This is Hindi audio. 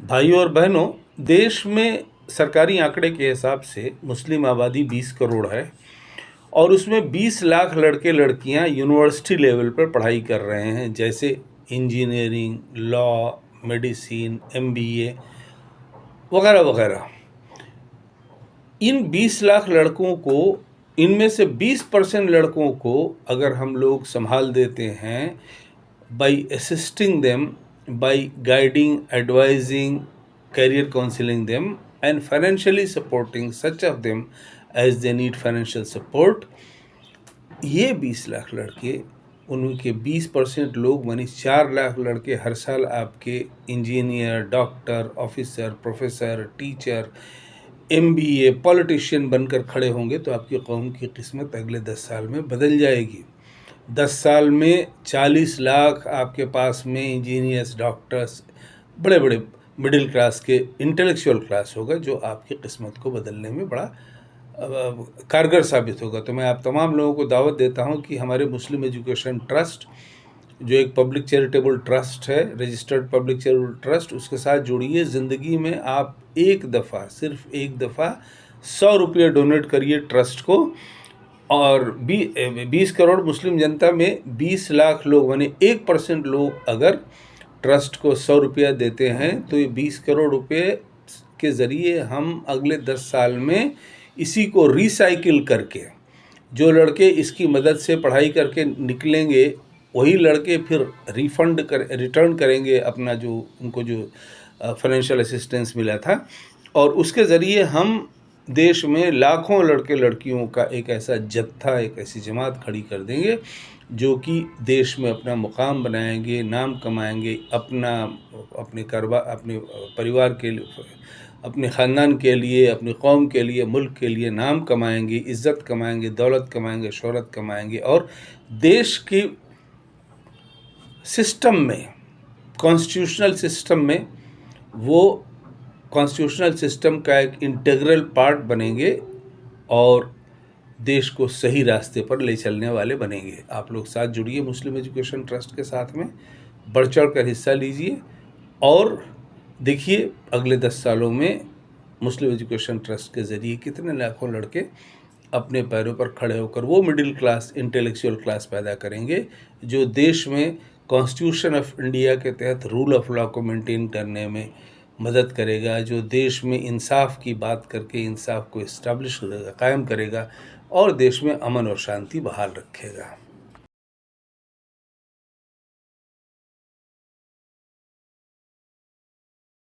भाइयों और बहनों, देश में सरकारी आंकड़े के हिसाब से मुस्लिम आबादी 20 करोड़ है और उसमें 20 लाख लड़के लड़कियां यूनिवर्सिटी लेवल पर पढ़ाई कर रहे हैं, जैसे इंजीनियरिंग, लॉ, मेडिसिन, एमबीए वगैरह वगैरह। इन 20 लाख लड़कों को, इनमें से 20% लड़कों को अगर हम लोग संभाल देते हैं, by assisting them, by guiding, advising, career counseling them and financially supporting such of them as they need financial support, ये 20 लाख लड़के, उनके 20% लोग मानी 4 लाख लड़के हर साल आपके engineer, doctor, officer, professor, teacher, MBA, politician बनकर खड़े होंगे तो आपकी कौम की किस्मत अगले 10 साल में बदल जाएगी। 10 साल में 40 लाख आपके पास में इंजीनियर्स, डॉक्टर्स, बड़े बड़े मिडिल क्लास के इंटेलेक्चुअल क्लास होगा, जो आपकी किस्मत को बदलने में बड़ा कारगर साबित होगा। तो मैं आप तमाम लोगों को दावत देता हूं कि हमारे मुस्लिम एजुकेशन ट्रस्ट, जो एक पब्लिक चैरिटेबल ट्रस्ट है, रजिस्टर्ड पब्लिक चैरिटेबल ट्रस्ट, उसके साथ जुड़िए। ज़िंदगी में आप एक दफ़ा, सिर्फ एक दफ़ा 100 रुपये डोनेट करिए ट्रस्ट को, और 20 करोड़ मुस्लिम जनता में 20 लाख लोग माने 1% लोग अगर ट्रस्ट को 100 रुपया देते हैं तो ये 20 करोड़ रुपये के ज़रिए हम अगले 10 साल में इसी को रिसाइकिल करके, जो लड़के इसकी मदद से पढ़ाई करके निकलेंगे वही लड़के फिर रिटर्न करेंगे अपना जो उनको जो फाइनेंशियल असिस्टेंस मिला था, और उसके ज़रिए हम देश में लाखों लड़के लड़कियों का एक ऐसा जत्था, एक ऐसी जमात खड़ी कर देंगे जो कि देश में अपना मुकाम बनाएंगे, नाम कमाएंगे, अपने परिवार के लिए, अपने ख़ानदान के लिए, अपनी कौम के लिए, मुल्क के लिए नाम कमाएंगे, इज़्ज़त कमाएंगे, दौलत कमाएंगे, शोहरत कमाएंगे, और देश की सिस्टम में, कॉन्स्टिट्यूशनल सिस्टम में, वो कॉन्स्टिट्यूशनल सिस्टम का एक इंटीग्रल पार्ट बनेंगे और देश को सही रास्ते पर ले चलने वाले बनेंगे। आप लोग साथ जुड़िए मुस्लिम एजुकेशन ट्रस्ट के साथ में, बढ़ चढ़ कर हिस्सा लीजिए और देखिए अगले 10 सालों में मुस्लिम एजुकेशन ट्रस्ट के ज़रिए कितने लाखों लड़के अपने पैरों पर खड़े होकर वो मिडिल क्लास, इंटेलेक्चुअल क्लास पैदा करेंगे जो देश में कॉन्स्टिट्यूशन ऑफ इंडिया के तहत रूल ऑफ लॉ को मेंटेन करने में मदद करेगा, जो देश में इंसाफ की बात करके इंसाफ को इस्टेब्लिश करेगा, कायम करेगा, और देश में अमन और शांति बहाल रखेगा।